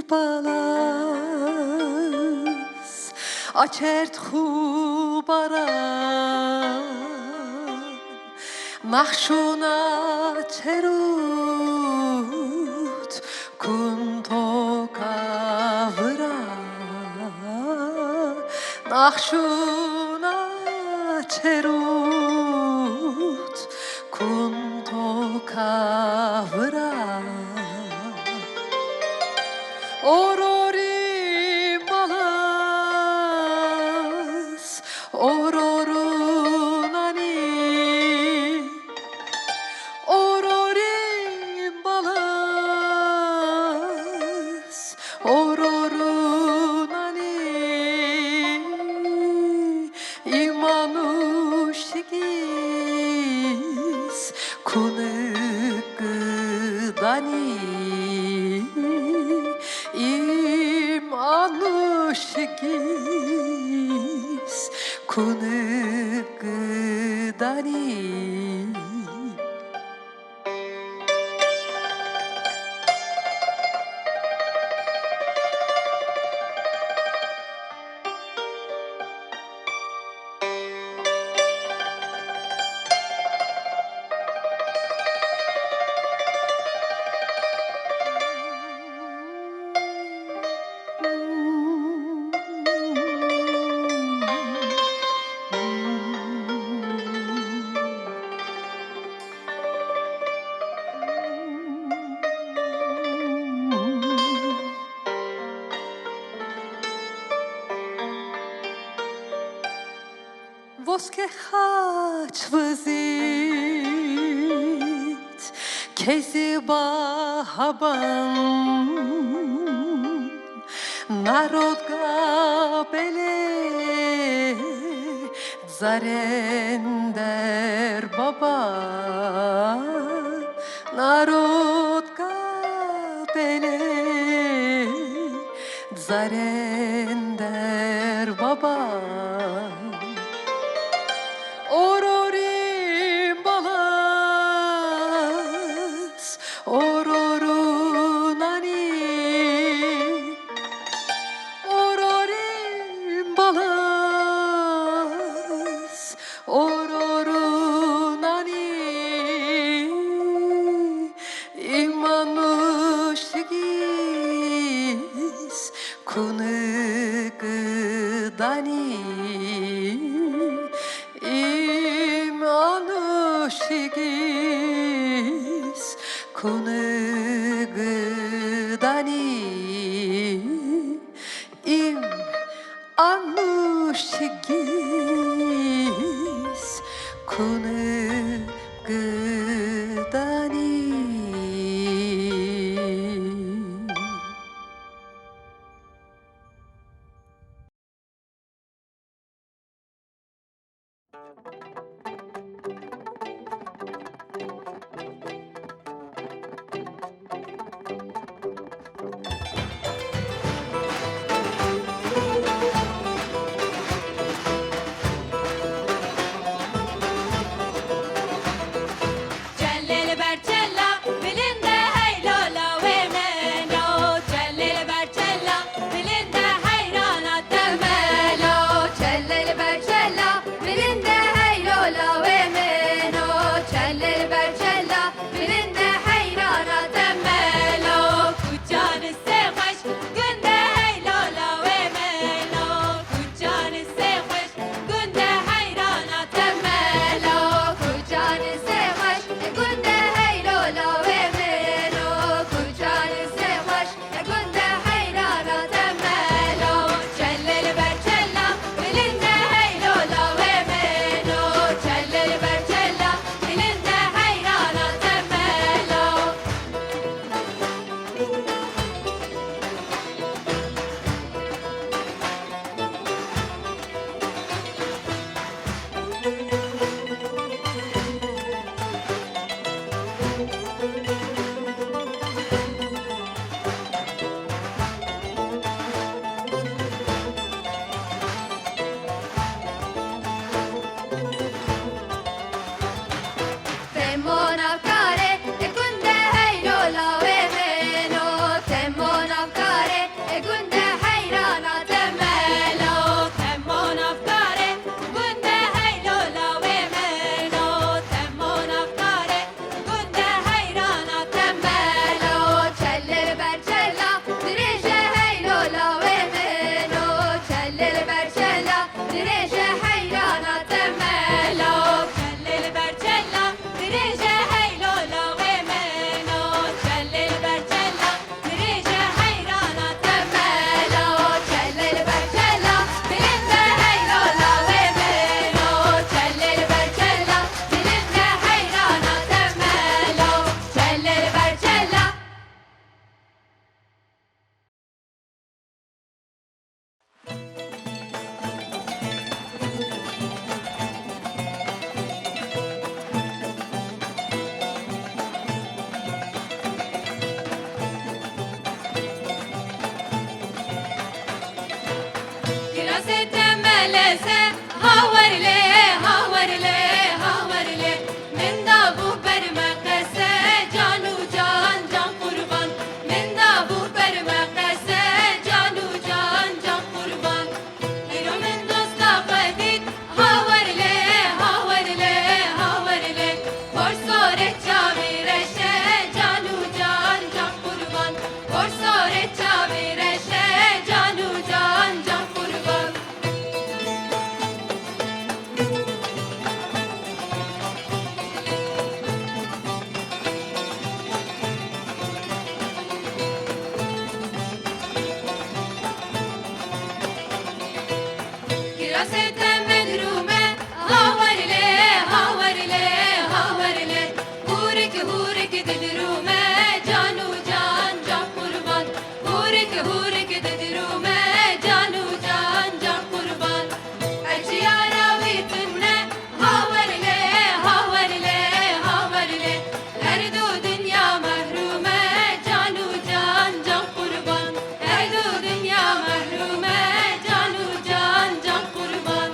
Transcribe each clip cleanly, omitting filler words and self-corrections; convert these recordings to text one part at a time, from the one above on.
balaz açert khubara nakhshuna cherut kunto kavra nakhshuna cherut kunto kavra Orori malas, ororu nani, orori malas, ororu nani, imanushigis kunugdani. Imanushigis kunugdani. Voske khachvazit kezi bahaban narod gabele zarender baba narod gabele zarender baba Orori balas, ororu nani, orori balas, ororu nani, imanushigis kunugdani. Imanushigis kunugdani. Imanushigis kunugdani. Gel لسه هاورله هاورله هاورله من دابو برمقسه جانو جان جان قربان من دابو برمقسه جانو جان جان قربان ایرو من دوستا قدید هاورله هاورله هاورله برسوره چاویرشه جانو جان جان قربان برسوره چاویرشه جانو جان جان قربان Kiraset medrume havarle havarle havarle hurik dedrume canu can can kurban hurik dedrume canu can can kurban acıyara vitne havarle havarle havarle her du dünya mahrume canu can can kurban her du dünya mahrume canu can can kurban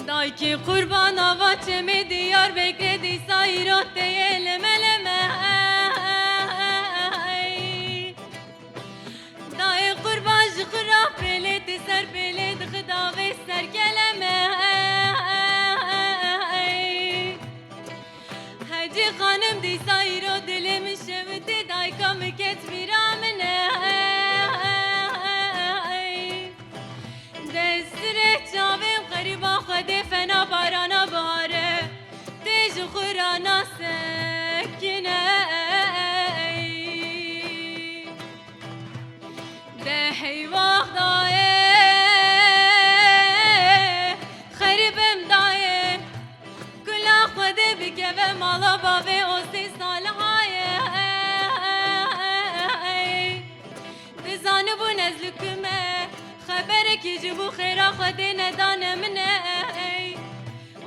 Dayki kurban avaçemi diyar bekledi sayrat diyelim eleme Dayı kurban jıkıra peleti ser peleti gıda ve ser keleme Hacı hanım di sayrat dilimi şevdi dayka müket viramene Destre çavim gariba khade fena barana bahare Tej khurana sekine De heyvah daye Kharibim daye Kula khade bikeve mala bave osi salahaye Dizanı bu nezlüküme خبرك يجيبو خيرا خدينا دانا منه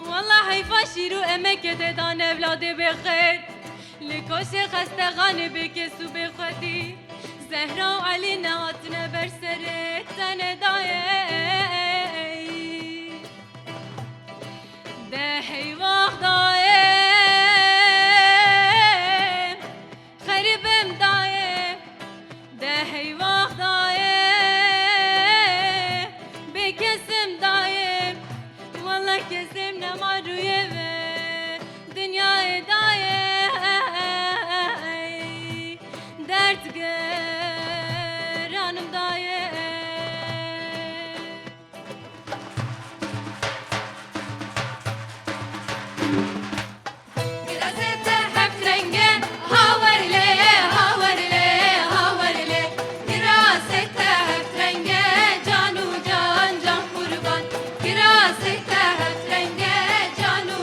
والله حيفا شيرو امك دانا اولادي بخير لكوشي خسته غاني بكسو بخدي زهرا وعلي نهاتنا برسرت تانا داي ده هيواخ داي خريبم داي ده هيواخ داي kesim daim Vallahi kesim ne maruye ve dünyaya daim Dert geranım daim Grazete hep renge havarle havarle havarle Grazete hep renge canu can can kurban Grazete hep renge canu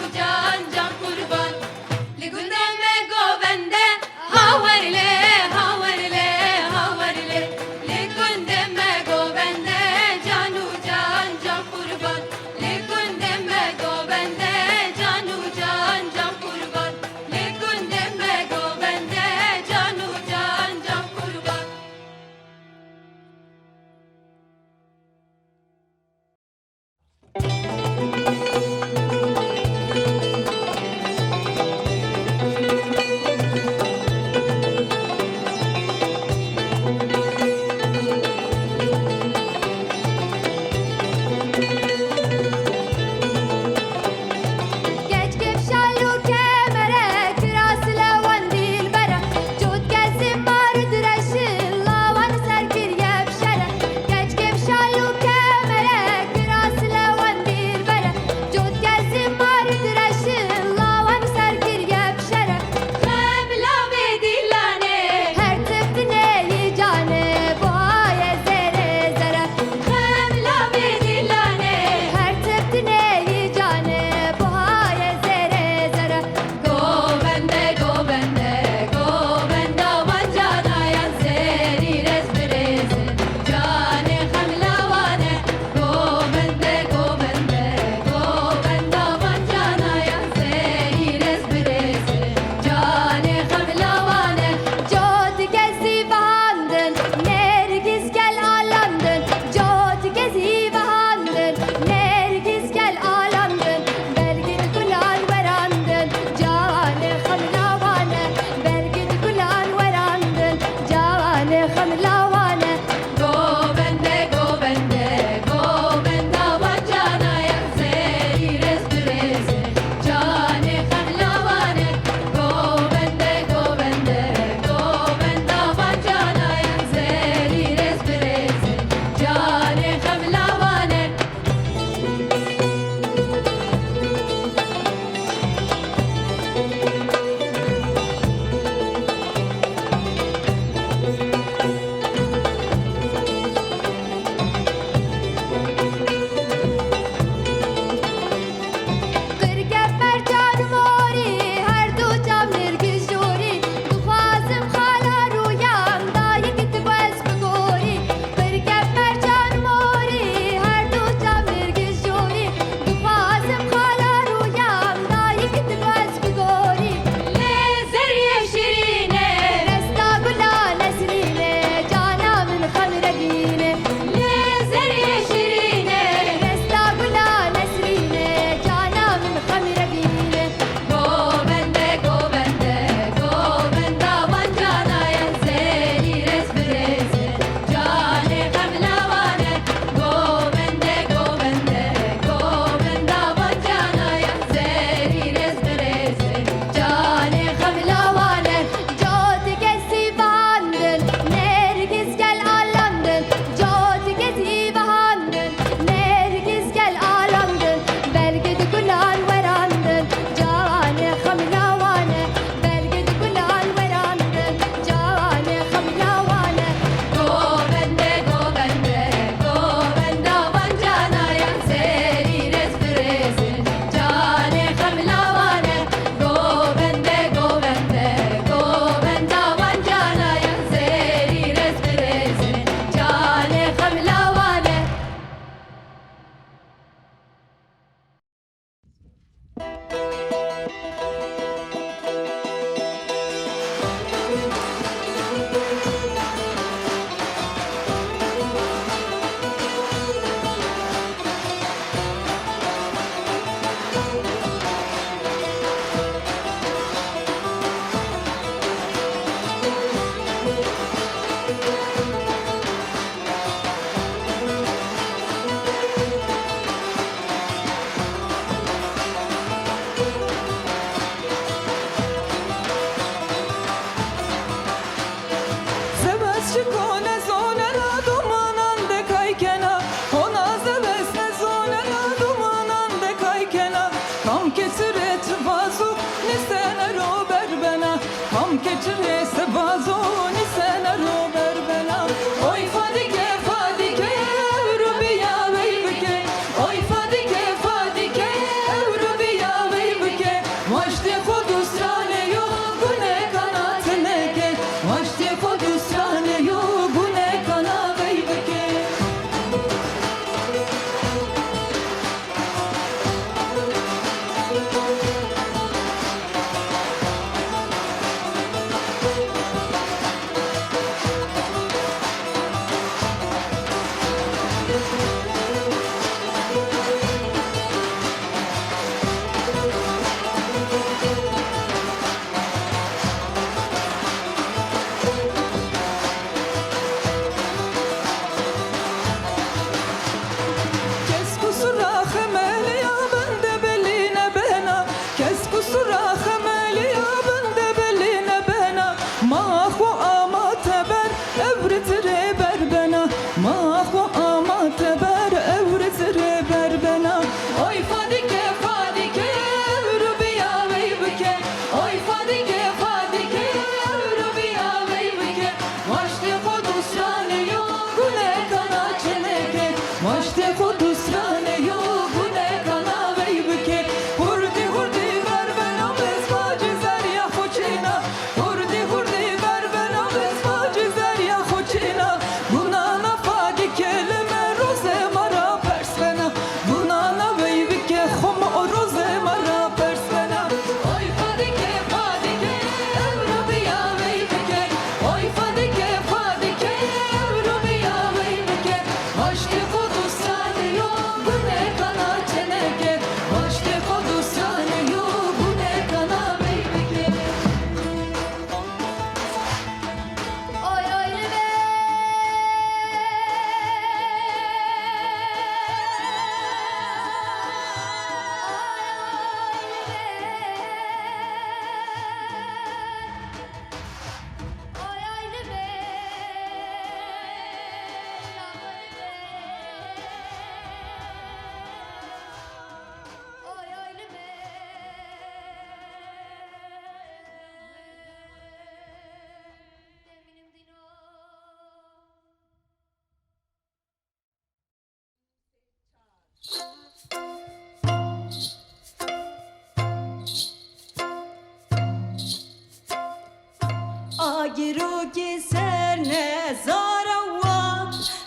آگرو که سر نزاروا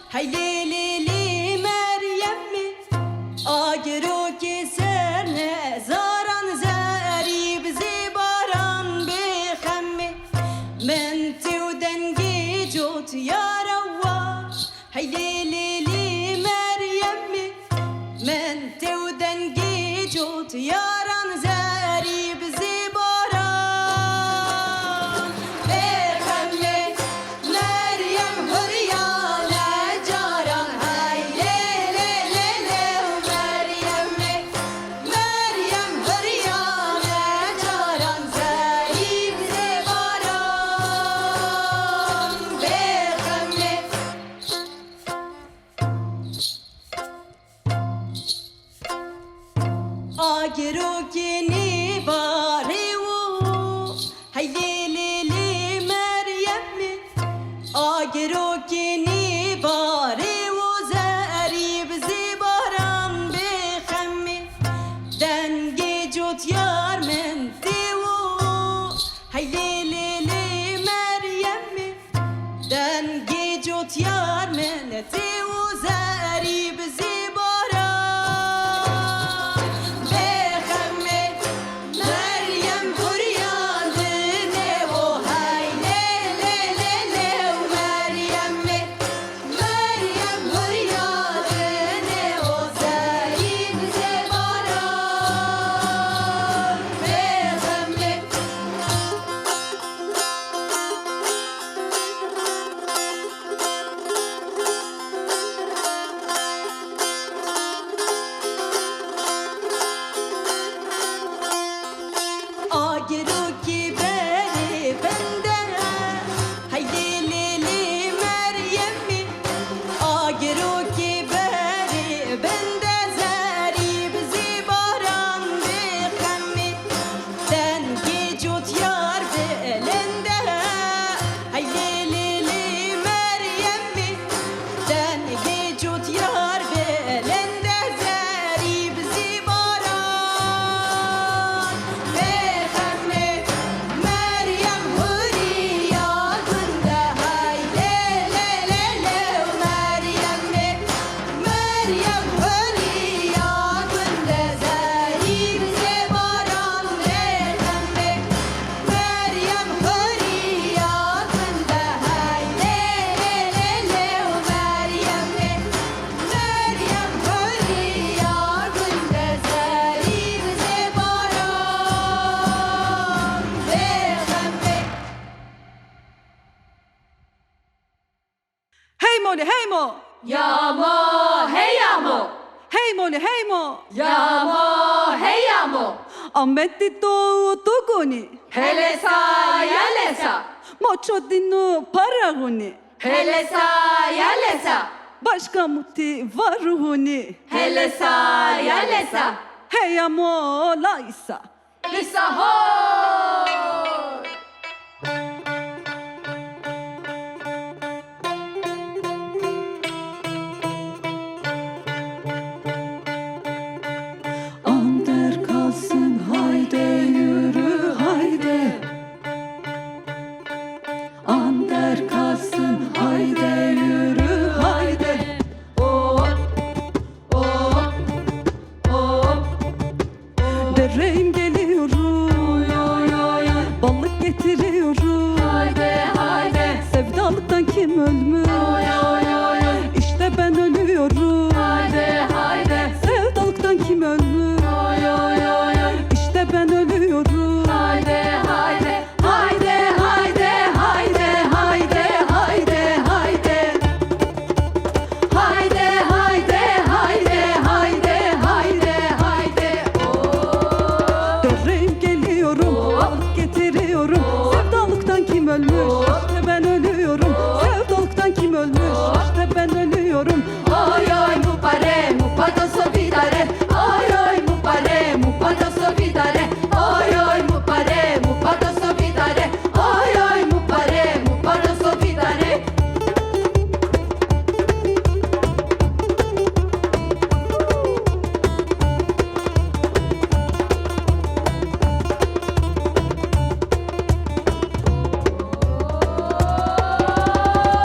هیلیلی مریمی آگرو که سر نزاران زریب زیباران بخمی من تو دنگی جوت یاروا هیلیلی مریمی من تو دنگی جوت یاران زریب زیباران Agirogini bari wo haylili Meryemmi Agirogini bari wo zarib zibaran bekhammi dengi jut yar menti wo haylili Meryemmi dengi jut yar menti wo zarib zibaran heymo. Yamo, hey yamo. Heymoli heymo. Yamo, hey yamo. Ammetti doğu duguni. Helesa, yalesa. Moço dinu paraguni. Helesa, yalesa. Başka muti varuhuni. Helesa, yalesa. Heyamo laisa. Lisa ho. Ander kalsın hayde yürü hayde. Ander kalsın hayde yürü hayde. Dereyim geliyorum. Balık getiriyorum. Sevdalıktan kim ölmüş? İşte ben ölüyorum. Sevdalıktan kim ölmüş? İşte ben ölüyorum. Haydi haydi haydi haydi haydi haydi haydi haydi. Haydi haydi haydi haydi haydi haydi. Dereyim geliyorum, balık getiriyorum. Sevdalıktan kim ölmüş? İşte ben ölüyorum. Sevdalıktan kim ölmüş? İşte ben ölüyorum. Oy oy mu pare, mu padoso vidare. Oy oy mu pare, mu padoso vidare. Oy oy mu pare, mu padoso vidare. Oy oy mu pare, mu padoso vidare.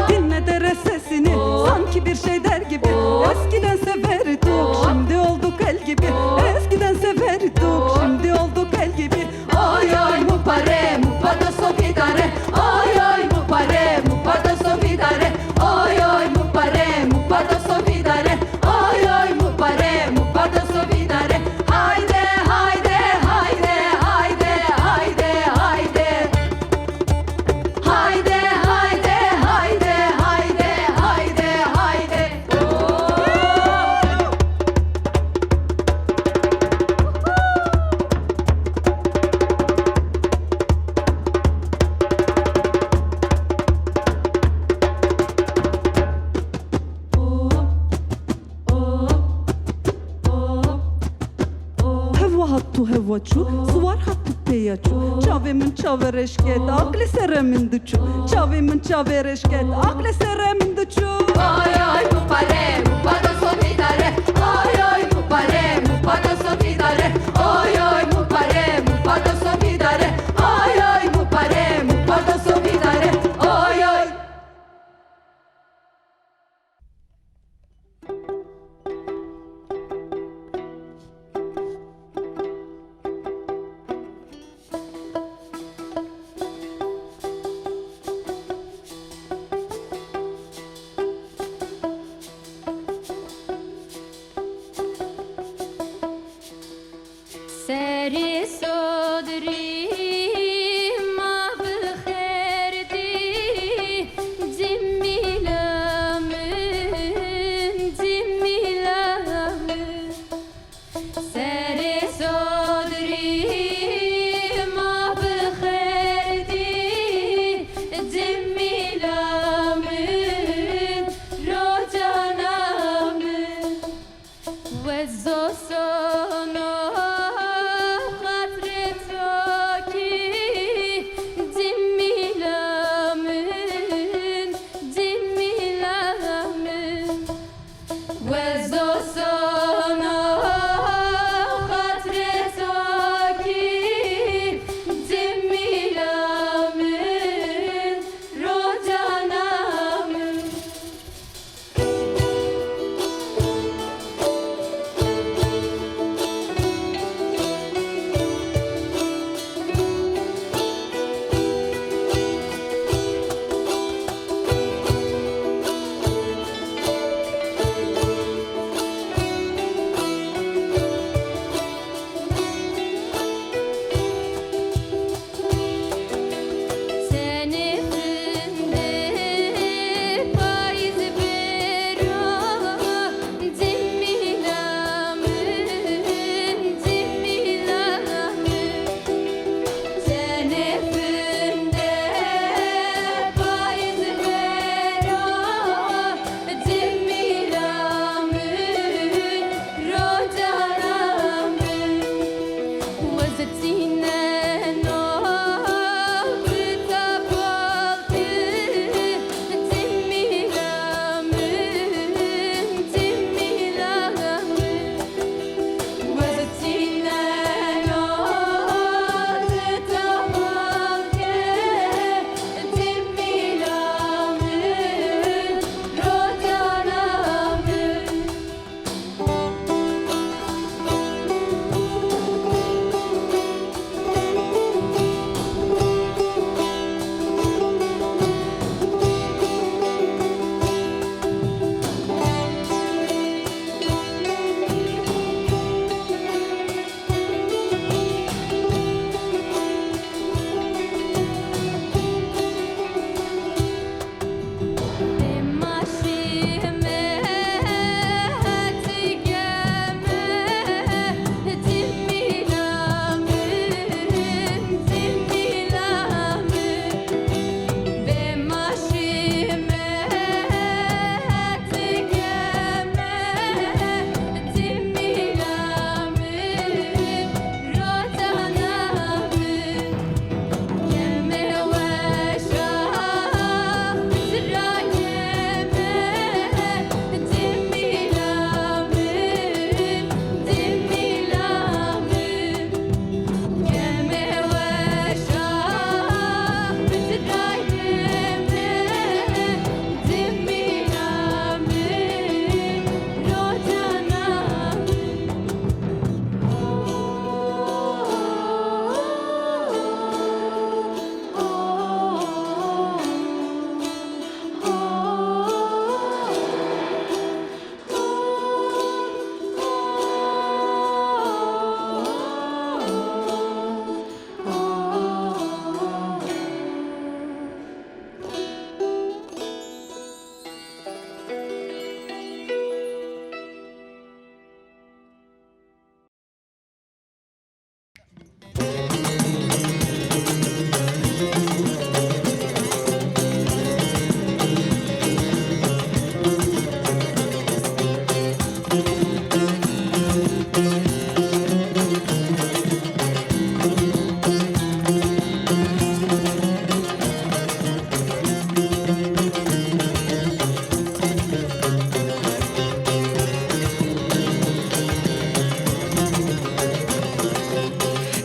Dinle dere sesini sanki bir şey der gibi. Eskiden severdik şimdi olduk el gibi. Eskiden severdik şimdi olduk el gibi. Oy oy mu pare, mu padoso vidare. Oy oy mu pare, mu padoso vidare. Oy oy mu pare, mu padoso vidare. Oy oy mu pare, mu padoso vidare. Haydi haydi haydi haydi haydi haydi. Haydi haydi haydi haydi haydi haydi. Heva hattu hevaçu, suvar hattu peyaçu. Çavemin çavereşket, akli seremin dıçu. Çavemin çavereşket, akli seremin dıçu. Oy oy mu pare, mu padoso vidare. Oy oy mu pare, mu padoso vidare. Oy oy mu pare, mu padoso vidare. Oy oy mu pare, mu padoso vidare. Oy oy. سری صدری ما بخردی جمیلمن سری صدری ما بخردی جمیلمن رو جانمن و زوسانو خاطر تو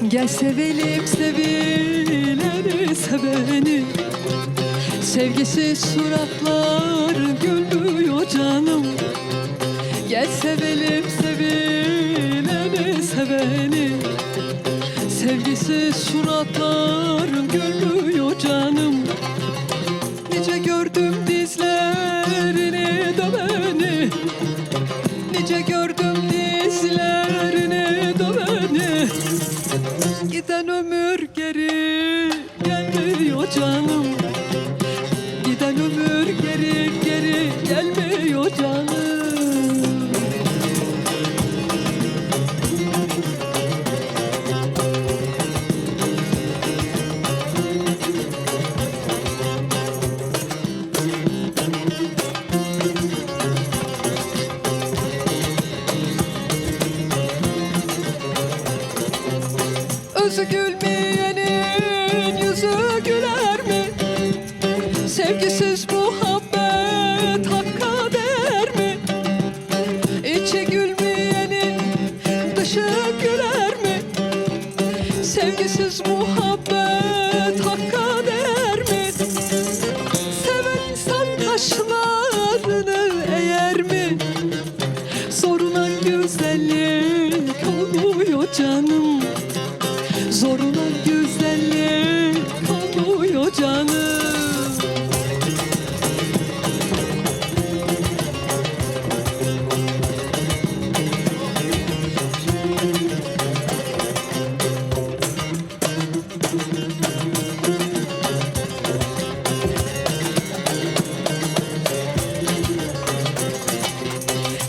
Gel sevelim sevileni seveni. Sevgisiz suratlar gülmüyor canım. Gel sevelim sevileni seveni. Sevgisiz suratlar gülmüyor canım. Nice gördüm dizlerini döveni. Nice gördüm dizlerini döveni. Giden ömür geri gelmiyor canım. Giden ömür geri gelmiyor canım. Özü gülmeyenin yüzü güler mi? Sevgisiz muhabbet hakka değer mi? İçi gülmeyenin dışı güler mi? Sevgisiz muhabbet hakka değer mi? Seven insan kaşlarını eğer mi? Zoruna güzellik olmuyor canım. Zoruna güzellik olmuyor canım.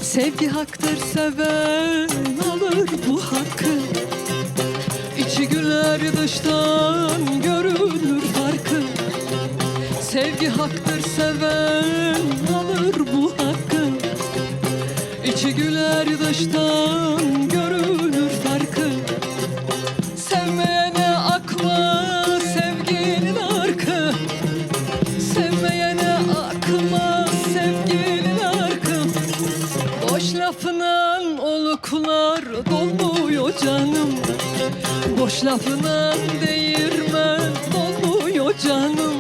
Sevgi haktır, seven alır bu hakkı. İçi güler, dıştan görünür farkı. Sevgi haktır, seven alır bu hakkı. İçi güler, dıştan görünür farkı. Sevmeyene akmaz sevginin arkı. Sevmeyene akmaz sevginin arkı. Boş lafından oluklar dolmuyor canım. Boş lafından değirmen dolmuyor canım.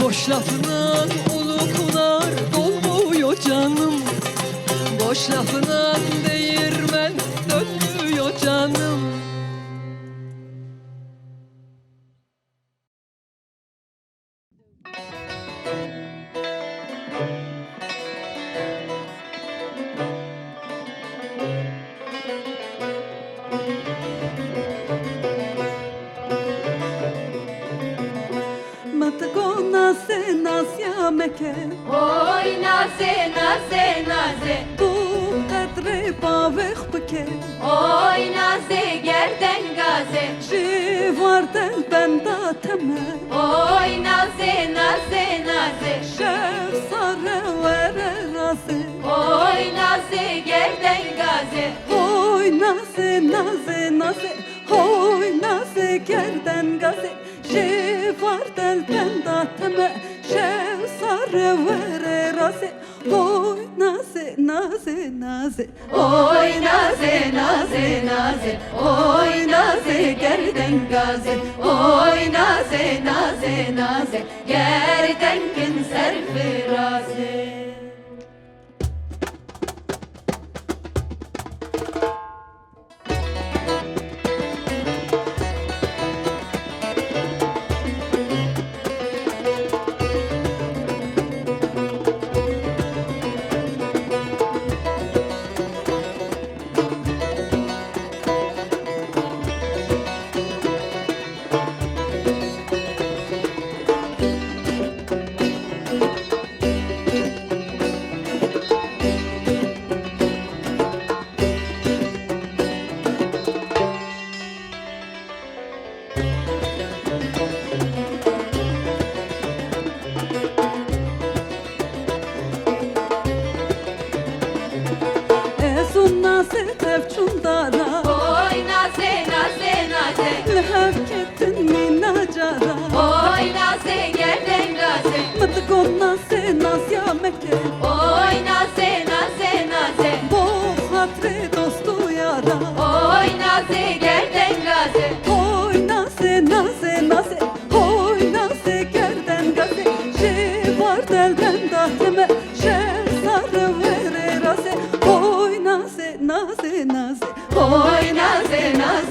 Boş lafından oluklar dolmuyor canım. Boş lafından değirmen dönmüyor canım. Matgo naze nazya meke. Oy naze naze naze. Tu kadre pavekh bike. Oy naze gerden gaze. Jivarden benda teme. Oy naze naze naze. Şev sare vere raze. Oy naze gerden gaze. Hoy naze naze naze. Hoy naze gerden gaze. Jivarden benda teme. Şev sare vere raze. Hoy naze naze naze. Oy naze naze naze. Oy naze gerden gaze. Oy naze naze naze. Gerden kin serfiraze.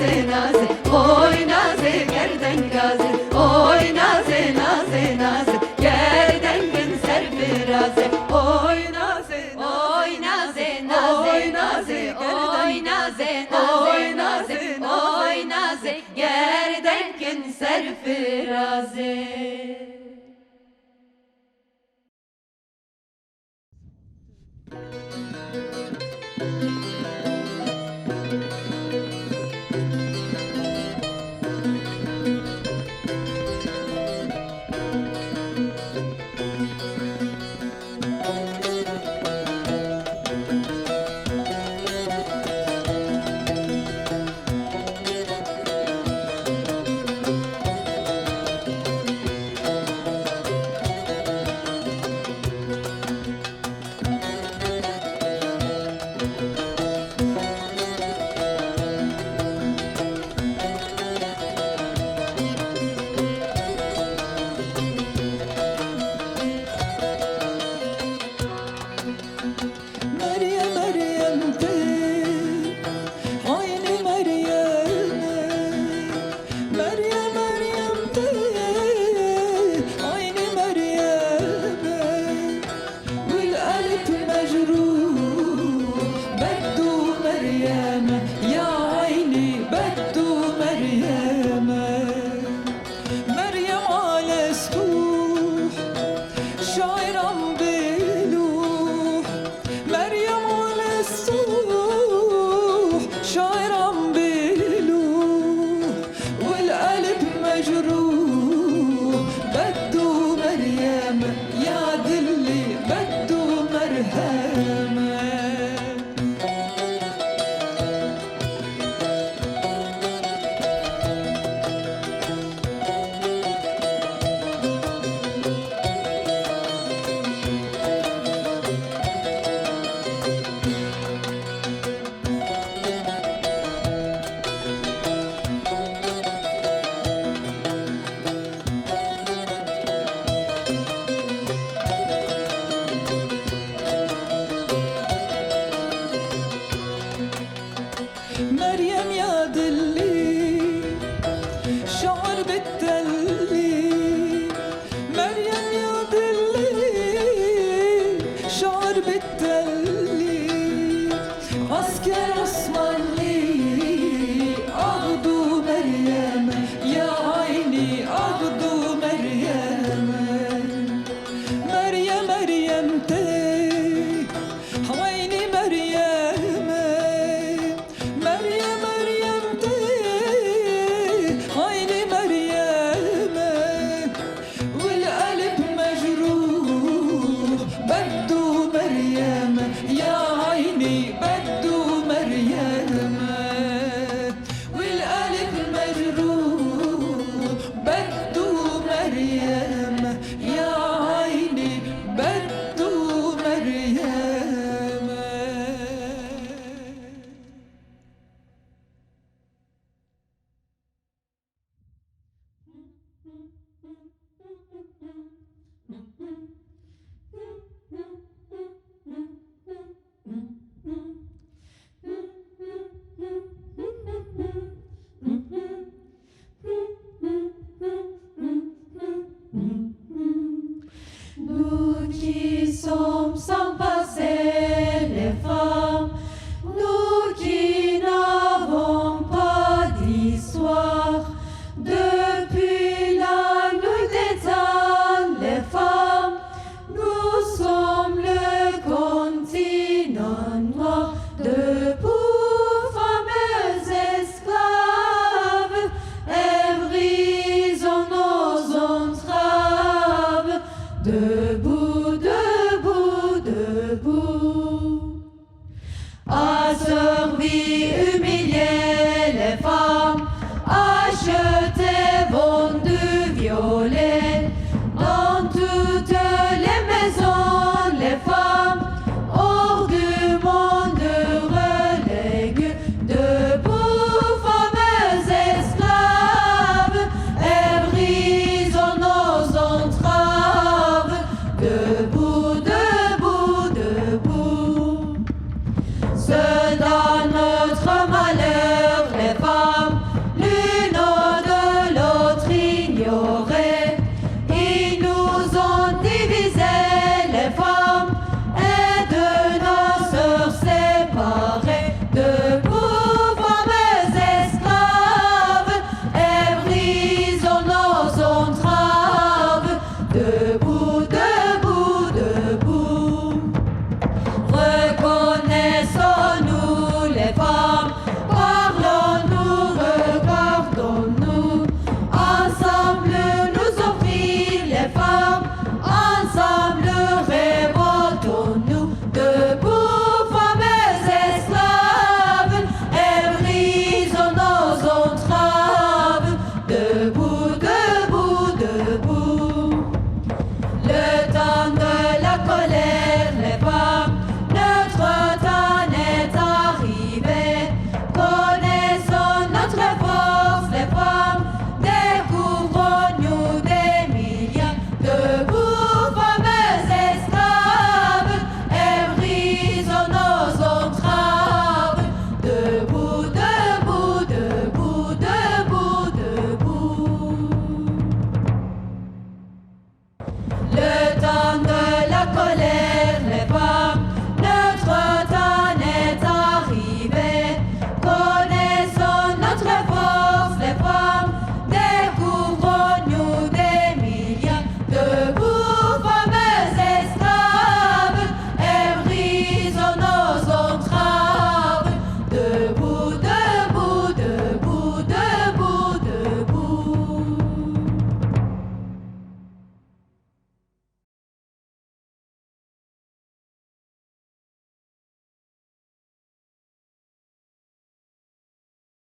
naze naze, oy naze gerden gaze, oy naze naze naze, gerden gün serfiraze, oy naze Oy naze naze naze, oy naze naze naze, oy naze gerden gün serfiraze.